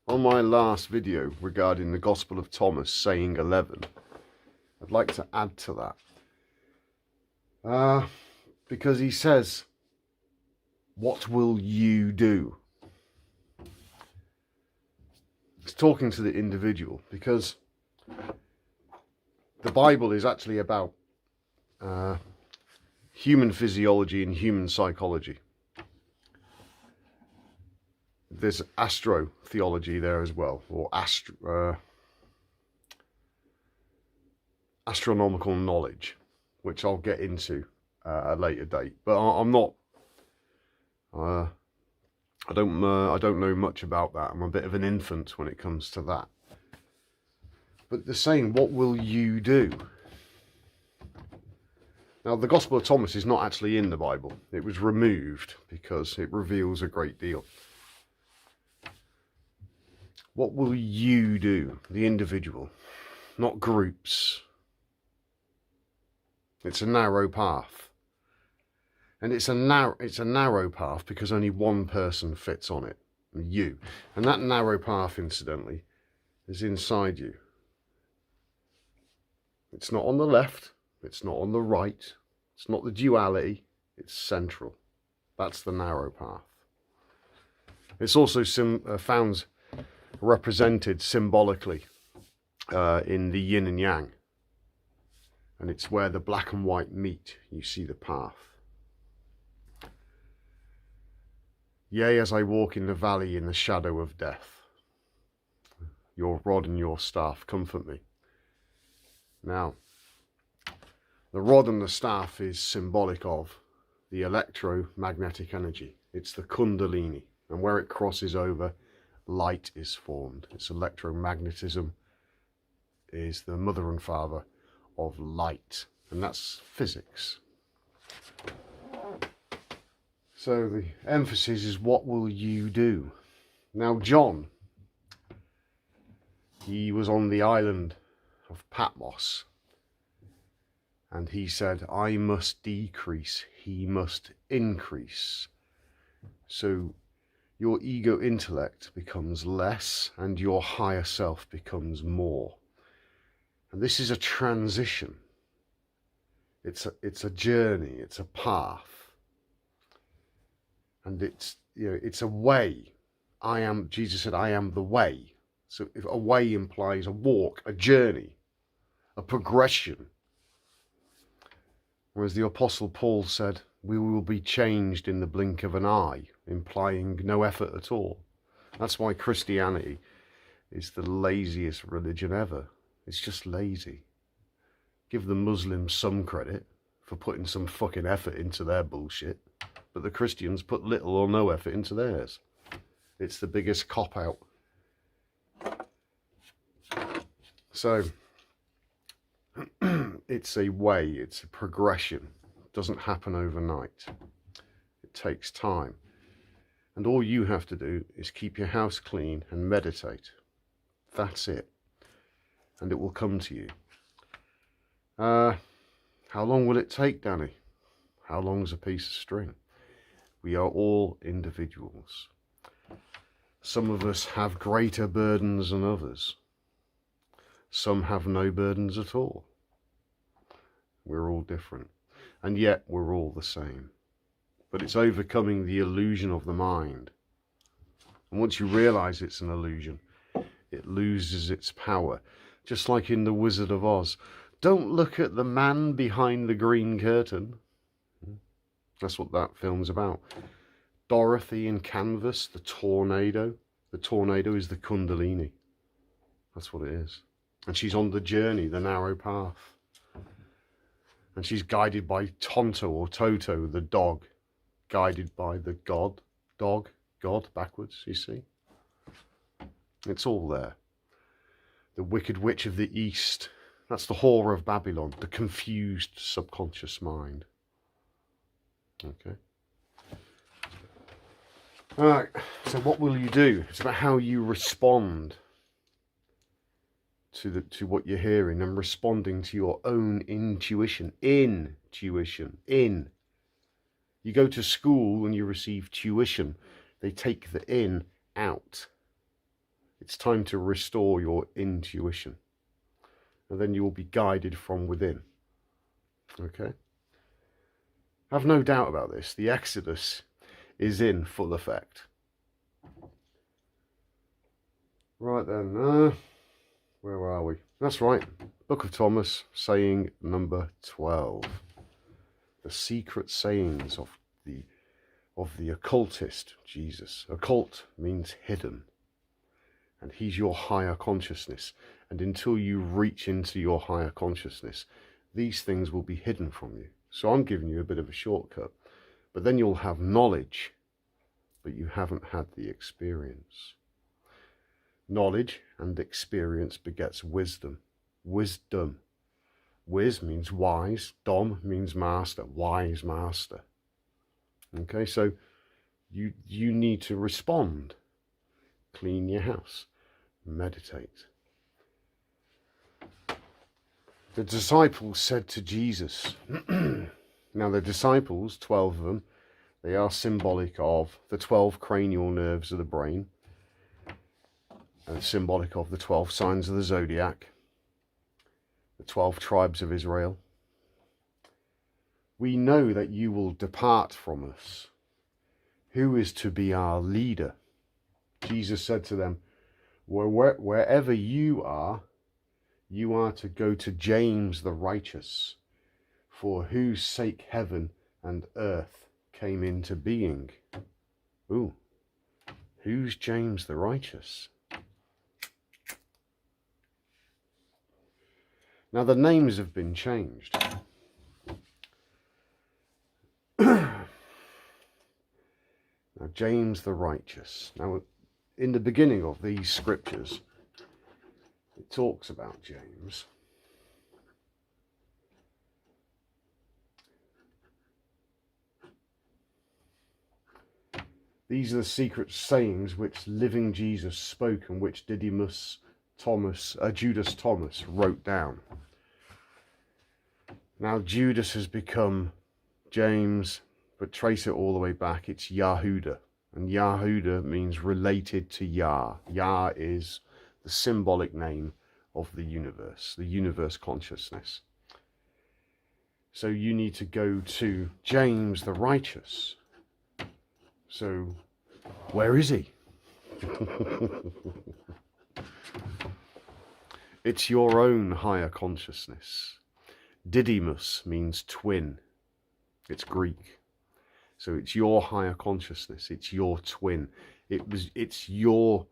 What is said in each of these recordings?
On my last video regarding the Gospel of Thomas saying 11, I'd like to add to that. Because he says, what will you do? It's talking to the individual, because the Bible is actually about human physiology and human psychology. There's astro-theology there as well, or astronomical knowledge, which I'll get into at a later date. But I'm not. I don't know much about that. I'm a bit of an infant when it comes to that. But they're saying, what will you do? Now, the Gospel of Thomas is not actually in the Bible. It was removed because it reveals a great deal. What will you do? The individual, not groups. It's a narrow path. And it's a narrow path because only one person fits on it, you. And that narrow path, incidentally, is inside you. It's not on the left, it's not on the right, it's not the duality, it's central. That's the narrow path. It's also found represented symbolically in the yin and yang. And it's where the black and white meet, you see the path. Yea, as I walk in the valley in the shadow of death, your rod and your staff comfort me. Now, the rod and the staff is symbolic of the electromagnetic energy. It's the Kundalini, and where it crosses over, light is formed. It's electromagnetism is the mother and father of light, and that's physics. So the emphasis is, what will you do? Now, John, he was on the island of Patmos, and he said, I must decrease, he must increase. So your ego intellect becomes less and your higher self becomes more. And this is a transition. It's a journey, it's a path. And it's, you know, it's a way. Jesus said, I am the way. So if a way implies a walk, a journey, a progression. Whereas the Apostle Paul said, we will be changed in the blink of an eye, implying no effort at all. That's why Christianity is the laziest religion ever. It's just lazy. Give the Muslims some credit for putting some fucking effort into their bullshit, but the Christians put little or no effort into theirs. It's the biggest cop-out. So, it's a way, it's a progression. It doesn't happen overnight. It takes time. And all you have to do is keep your house clean and meditate. That's it. And it will come to you. How long will it take, Danny? How long's a piece of string? We are all individuals. Some of us have greater burdens than others. Some have no burdens at all. We're all different. And yet we're all the same. But it's overcoming the illusion of the mind. And once you realize it's an illusion, it loses its power. Just like in The Wizard of Oz. Don't look at the man behind the green curtain. That's what that film's about. Dorothy in Canvas, the tornado. The tornado is the Kundalini. That's what it is. And she's on the journey, the narrow path. And she's guided by Tonto or Toto, the dog. Guided by the God, backwards, you see. It's all there. The Wicked Witch of the East. That's the whore of Babylon, the confused subconscious mind. Okay. All right, so what will you do? It's about how you respond to what you're hearing and responding to your own intuition. You go to school and you receive tuition. They take the in out. It's time to restore your intuition. And then you will be guided from within. Okay? Have no doubt about this. The Exodus is in full effect. Right then, where are we? That's right. Book of Thomas, saying number 12. The secret sayings of the occultist, Jesus. Occult means hidden. And he's your higher consciousness. And until you reach into your higher consciousness, these things will be hidden from you. So I'm giving you a bit of a shortcut. But then you'll have knowledge, but you haven't had the experience. Knowledge and experience begets wisdom. Wisdom. Wiz means wise. Dom means master. Wise master. Okay, so you need to respond. Clean your house. Meditate. The disciples said to Jesus, now the disciples, 12 of them, they are symbolic of the 12 cranial nerves of the brain, and symbolic of the 12 signs of the zodiac, the 12 tribes of Israel. We know that you will depart from us. Who is to be our leader? Jesus said to them, wherever you are to go to James the righteous, for whose sake heaven and earth came into being. Ooh, who's James the righteous? Now the names have been changed. Now James the righteous. Now in the beginning of these scriptures, it talks about James. These are the secret sayings which living Jesus spoke and which Judas Thomas wrote down. Now Judas has become James, but trace it all the way back, it's Yahuda. And Yahuda means related to Yah. Yah is the symbolic name of the universe consciousness. So you need to go to James the righteous. So where is he? It's your own higher consciousness. Didymus means twin. It's Greek. So it's your higher consciousness. It's your twin. It's your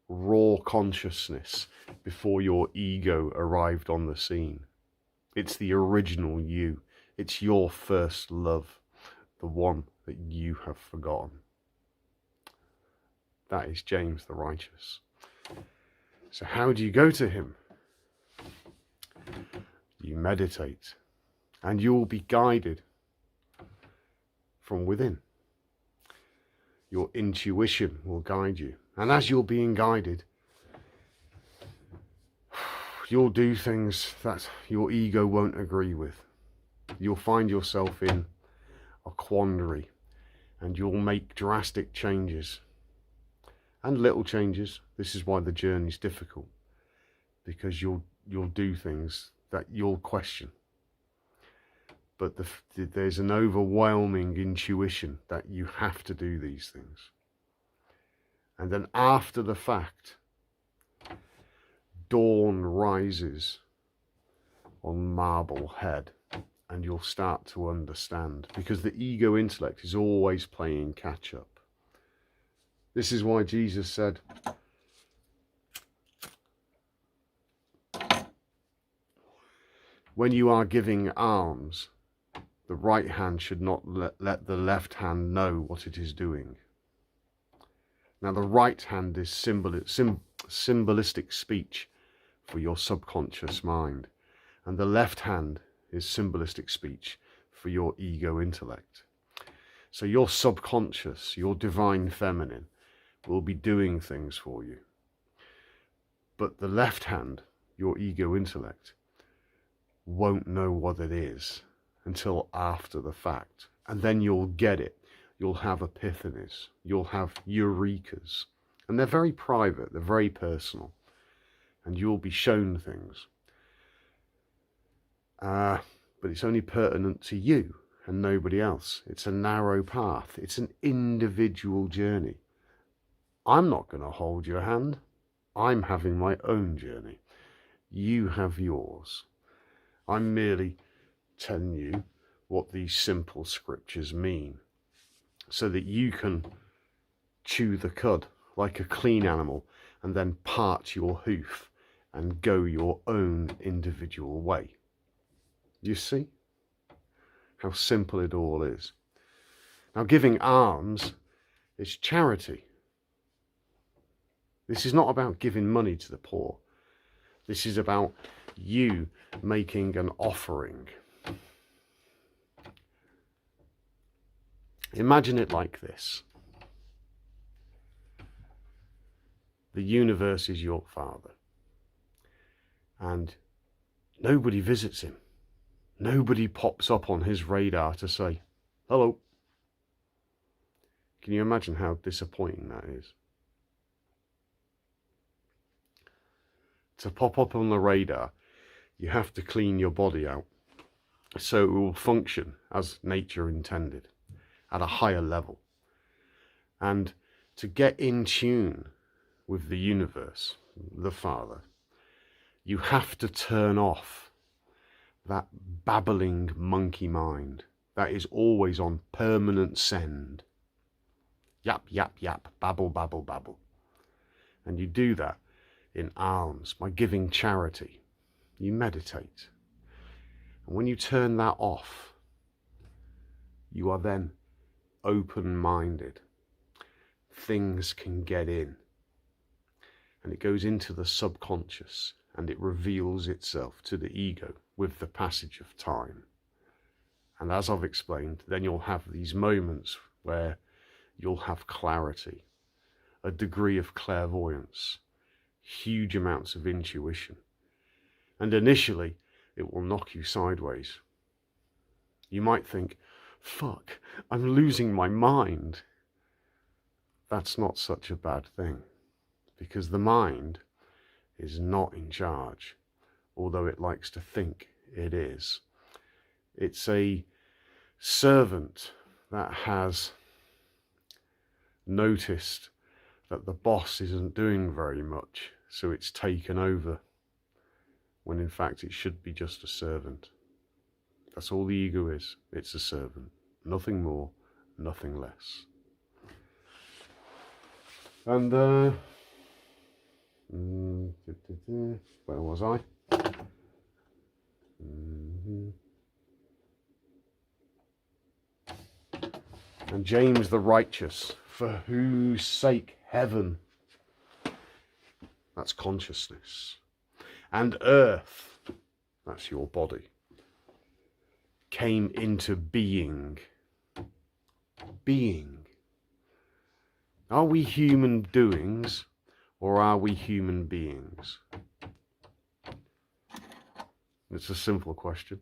raw consciousness before your ego arrived on the scene. It's the original you. It's your first love, the one that you have forgotten. That is James the righteous. So how do you go to him? You meditate, and you will be guided from within. Your intuition will guide you. And as you're being guided, you'll do things that your ego won't agree with. You'll find yourself in a quandary, and you'll make drastic changes and little changes. This is why the journey's difficult, because you'll do things that you'll question. But there's an overwhelming intuition that you have to do these things. And then after the fact, dawn rises on Marblehead, and you'll start to understand, because the ego intellect is always playing catch up. This is why Jesus said, when you are giving alms, the right hand should not let the left hand know what it is doing. Now the right hand is symbolistic speech for your subconscious mind, and the left hand is symbolistic speech for your ego intellect. So your subconscious, your divine feminine, will be doing things for you. But the left hand, your ego intellect, won't know what it is until after the fact. And then you'll get it. You'll have epiphanies. You'll have eurekas. And they're very private, they're very personal, and you'll be shown things. But it's only pertinent to you and nobody else. It's a narrow path. It's an individual journey. I'm not going to hold your hand. I'm having my own journey. You have yours. I'm merely telling you what these simple scriptures mean so that you can chew the cud like a clean animal and then part your hoof and go your own individual way. You see how simple it all is. Now, giving alms is charity. This is not about giving money to the poor. This is about you making an offering. Imagine it like this. The universe is your father, and nobody visits him. Nobody pops up on his radar to say, hello. Can you imagine how disappointing that is? To pop up on the radar, you have to clean your body out so it will function as nature intended at a higher level. And to get in tune with the universe, the Father, you have to turn off that babbling monkey mind that is always on permanent send. Yap, yap, yap, babble, babble, babble. And you do that in alms, by giving charity. You meditate. And when you turn that off, you are then open-minded. Things can get in. And it goes into the subconscious and it reveals itself to the ego with the passage of time. And as I've explained, then you'll have these moments where you'll have clarity, a degree of clairvoyance, huge amounts of intuition. And initially, it will knock you sideways. You might think, fuck, I'm losing my mind. That's not such a bad thing, because the mind is not in charge, although it likes to think it is. It's a servant that has noticed that the boss isn't doing very much, so it's taken over, when in fact it should be just a servant. That's all the ego is. It's a servant. Nothing more, nothing less. And where was I? And James the righteous, for whose sake heaven, that's consciousness, and earth, that's your body, came into being. Being. Are we human doings, or are we human beings? It's a simple question.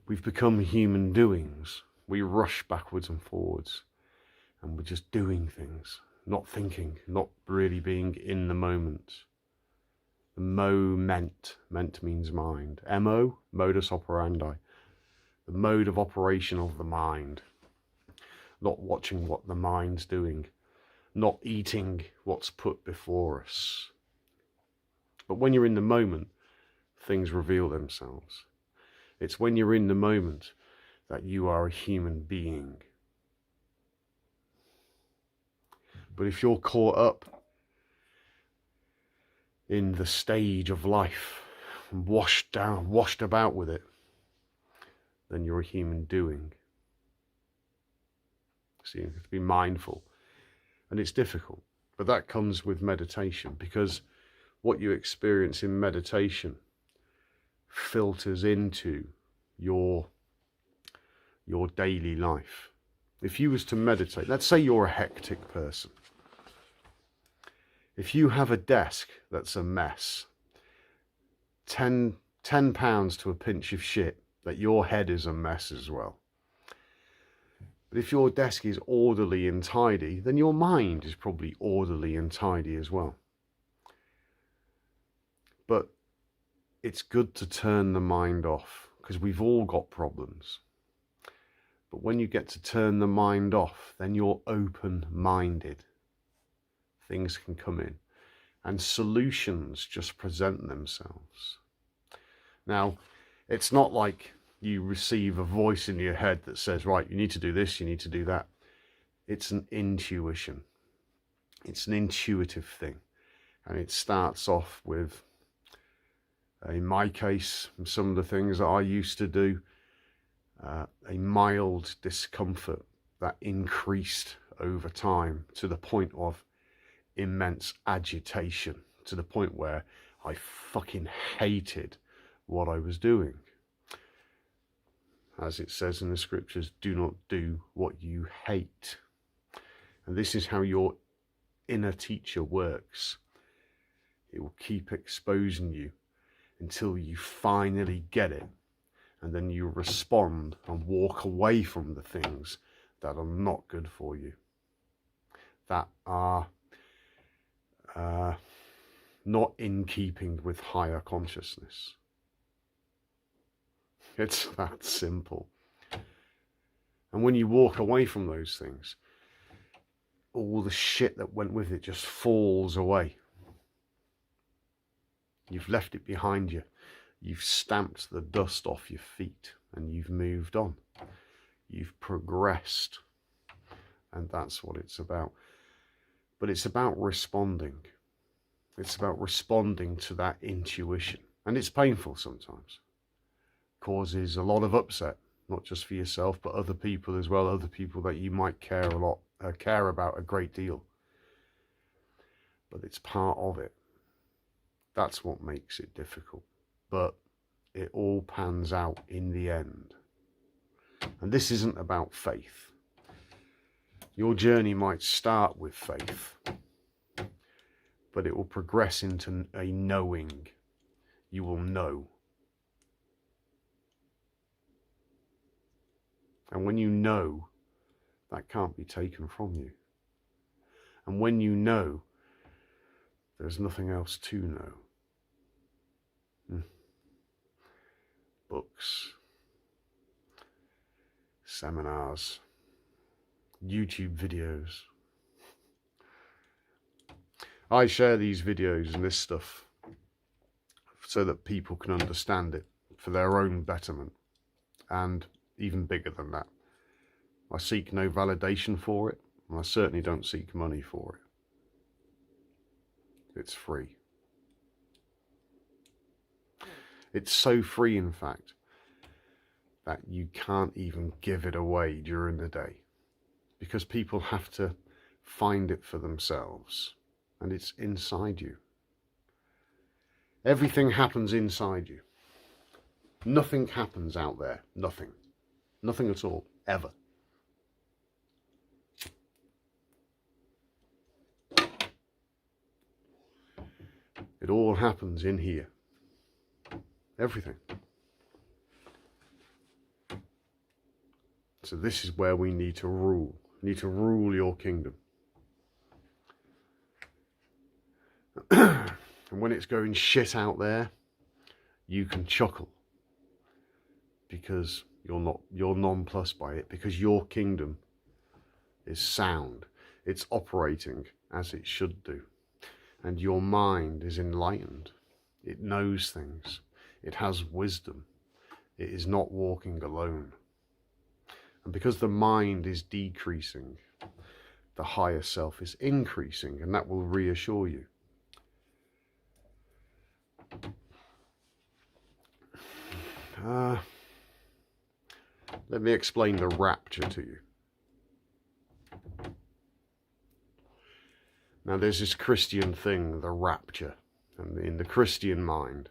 We've become human doings. We rush backwards and forwards, and we're just doing things, not thinking, not really being in the moment. The moment means mind. MO, modus operandi. The mode of operation of the mind. Not watching what the mind's doing. Not eating what's put before us. But when you're in the moment, things reveal themselves. It's when you're in the moment that you are a human being. But if you're caught up in the stage of life, washed about with it, then you're a human doing. So you have to be mindful. And it's difficult. But that comes with meditation, because what you experience in meditation filters into your daily life. If you was to meditate, let's say you're a hectic person. If you have a desk that's a mess, 10 pounds to a pinch of shit that your head is a mess as well. But if your desk is orderly and tidy, then your mind is probably orderly and tidy as well. But it's good to turn the mind off, because we've all got problems. But when you get to turn the mind off, then you're open-minded. Things can come in and solutions just present themselves. Now, it's not like you receive a voice in your head that says, right, you need to do this, you need to do that. It's an intuition. It's an intuitive thing. And it starts off with, in my case, some of the things that I used to do, a mild discomfort that increased over time to the point of immense agitation, to the point where I fucking hated what I was doing. As it says in the scriptures, do not do what you hate. And this is how your inner teacher works. It will keep exposing you until you finally get it. And then you respond and walk away from the things that are not good for you, that are not in keeping with higher consciousness. It's that simple. And when you walk away from those things, all the shit that went with it just falls away. You've left it behind you. You've stamped the dust off your feet and you've moved on. You've progressed. And that's what it's about. But it's about responding. It's about responding to that intuition. And it's painful sometimes. Causes a lot of upset, not just for yourself, but other people as well, other people that you might care about a great deal. But it's part of it. That's what makes it difficult. But it all pans out in the end. And this isn't about faith. Your journey might start with faith, but it will progress into a knowing. You will know. And when you know, that can't be taken from you. And when you know, there's nothing else to know. Books, seminars, YouTube videos. I share these videos and this stuff so that people can understand it for their own betterment. And even bigger than that, I seek no validation for it, and I certainly don't seek money for it. It's free. It's so free, in fact, that you can't even give it away during the day, because people have to find it for themselves, and it's inside you. Everything happens inside you. Nothing happens out there. Nothing. Nothing at all, ever. It all happens in here. Everything. So this is where we need to rule. We need to rule your kingdom. And when it's going shit out there, you can chuckle, because you're nonplussed by it, because your kingdom is sound. It's operating as it should do. And your mind is enlightened. It knows things. It has wisdom. It is not walking alone. And because the mind is decreasing, the higher self is increasing, and that will reassure you. Let me explain the rapture to you. Now, there's this Christian thing, the rapture. And in the Christian mind,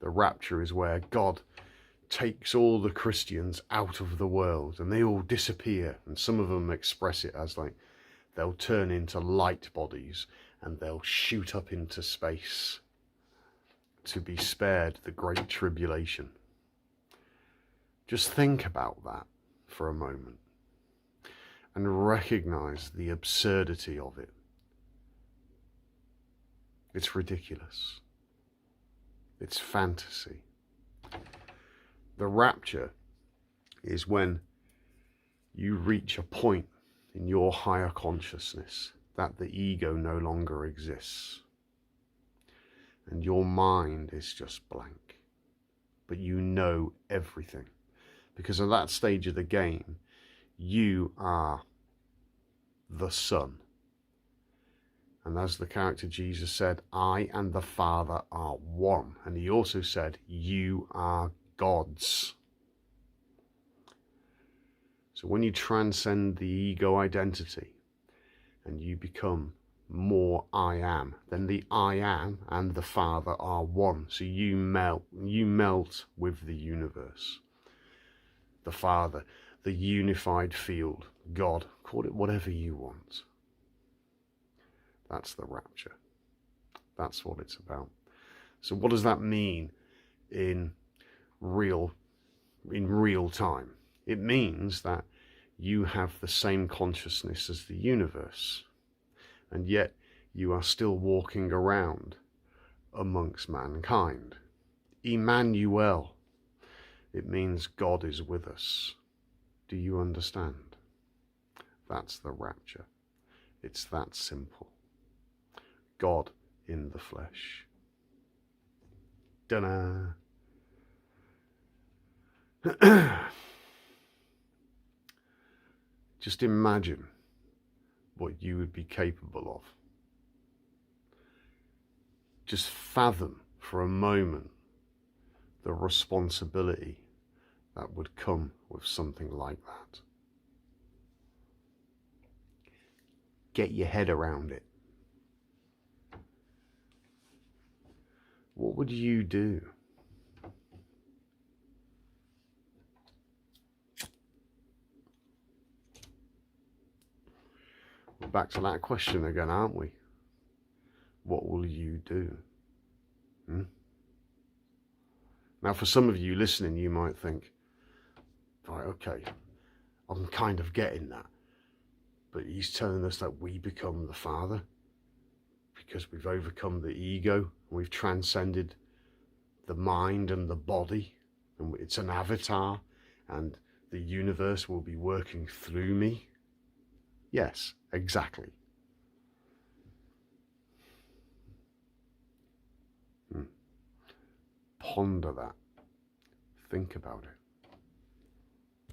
the rapture is where God takes all the Christians out of the world and they all disappear. And some of them express it as like they'll turn into light bodies and they'll shoot up into space to be spared the great tribulation. Just think about that for a moment. and recognize the absurdity of it. It's ridiculous. It's fantasy. The rapture is when you reach a point in your higher consciousness that the ego no longer exists. And your mind is just blank. But you know everything. Because at that stage of the game, you are the Son. And as the character Jesus said, I and the Father are one. And he also said, you are gods. So when you transcend the ego identity and you become more I am, then the I am and the Father are one. So you melt with the universe. The Father, the unified field, God, call it whatever you want. That's the rapture. That's what it's about. So what does that mean in real time? It means that you have the same consciousness as the universe, and yet you are still walking around amongst mankind. Emmanuel. It means God is with us. Do you understand? That's the rapture. It's that simple. God in the flesh. Ta-da! Just imagine what you would be capable of. Just fathom for a moment the responsibility that would come with something like that. Get your head around it. What would you do? We're back to that question again, aren't we? What will you do? Now, for some of you listening, you might think, right, okay, I'm kind of getting that. But he's telling us that we become the Father because we've overcome the ego. We've transcended the mind and the body. And it's an avatar. And the universe will be working through me. Yes, exactly. Ponder that. Think about it.